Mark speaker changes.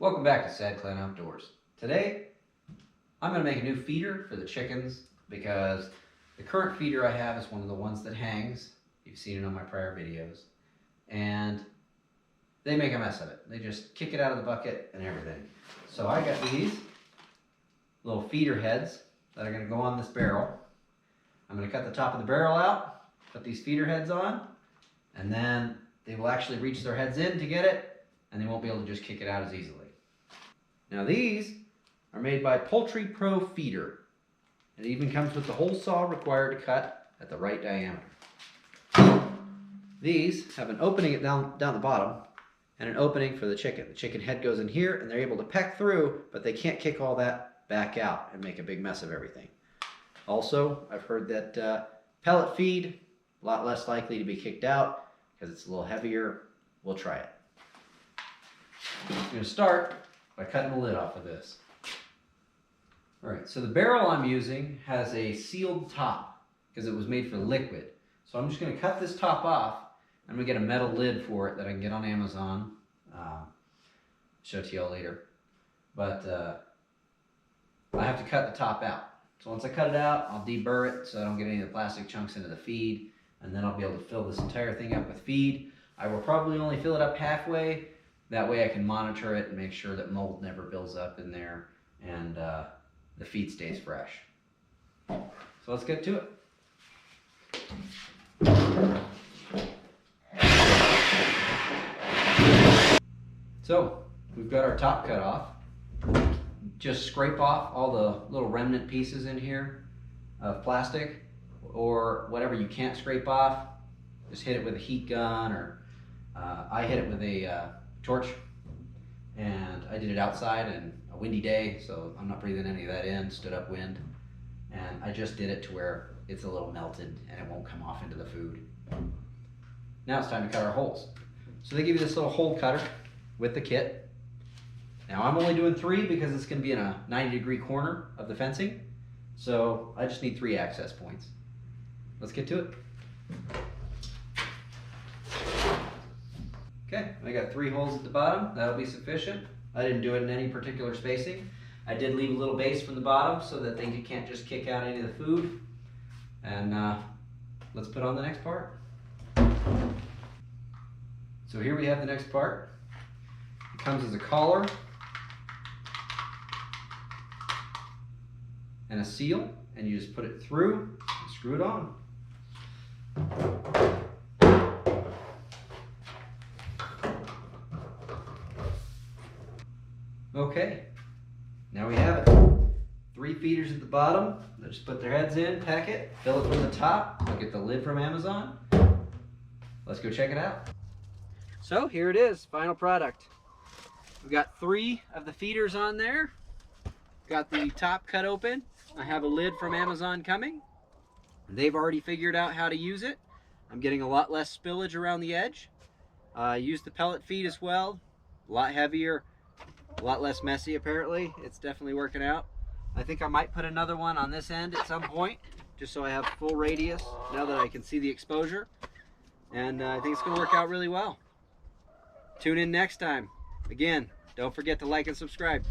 Speaker 1: Welcome back to Sad Clan Outdoors. Today, I'm going to make a new feeder for the chickens because the current feeder I have is one of the ones that hangs. You've seen it on my prior videos. And they make a mess of it. They just kick it out of the bucket and everything. So I got these little feeder heads that are going to go on this barrel. I'm going to cut the top of the barrel out, put these feeder heads on, and then they will actually reach their heads in to get it, and they won't be able to just kick it out as easily. Now these are made by Poultry Pro Feeder. It even comes with the hole saw required to cut at the right diameter. These have an opening down the bottom and an opening for the chicken. The chicken head goes in here and they're able to peck through, but they can't kick all that back out and make a big mess of everything. Also, I've heard that pellet feed, a lot less likely to be kicked out because it's a little heavier. We'll try it. I'm going to start by cutting the lid off of this. Alright, so the barrel I'm using has a sealed top because it was made for liquid. So I'm just going to cut this top off. I'm going to get a metal lid for it that I can get on Amazon. Show to y'all later. But I have to cut the top out. So once I cut it out, I'll deburr it so I don't get any of the plastic chunks into the feed. And then I'll be able to fill this entire thing up with feed. I will probably only fill it up halfway. That way I can monitor it and make sure that mold never builds up in there and the feed stays fresh. So let's get to it. So we've got our top cut off. Just scrape off all the little remnant pieces in here of plastic or whatever you can't scrape off. Just hit it with a heat gun or I hit it with a torch, and I did it outside in a windy day, so I'm not breathing any of that in, stood up wind, and I just did it to where it's a little melted and it won't come off into the food. Now it's time to cut our holes. So they give you this little hole cutter with the kit. Now I'm only doing 3 because it's going to be in a 90-degree corner of the fencing, so I just need 3 access points. Let's get to it. Okay, I got 3 holes at the bottom. That'll be sufficient. I didn't do it in any particular spacing. I did leave a little base from the bottom so that they can't just kick out any of the food. And let's put on the next part. So here we have the next part. It comes as a collar and a seal, and you just put it through and screw it on. Okay, now we have it. 3 feeders at the bottom. They'll just put their heads in, pack it, fill it from the top. I'll get the lid from Amazon. Let's go check it out. So here it is, final product. We've got 3 of the feeders on there. Got the top cut open. I have a lid from Amazon coming. They've already figured out how to use it. I'm getting a lot less spillage around the edge. I used the pellet feed as well. A lot heavier. A lot less messy apparently. It's definitely working out. I think I might put another one on this end at some point, just so I have full radius now that I can see the exposure. And I think it's going to work out really well. Tune in next time. Again, don't forget to like and subscribe.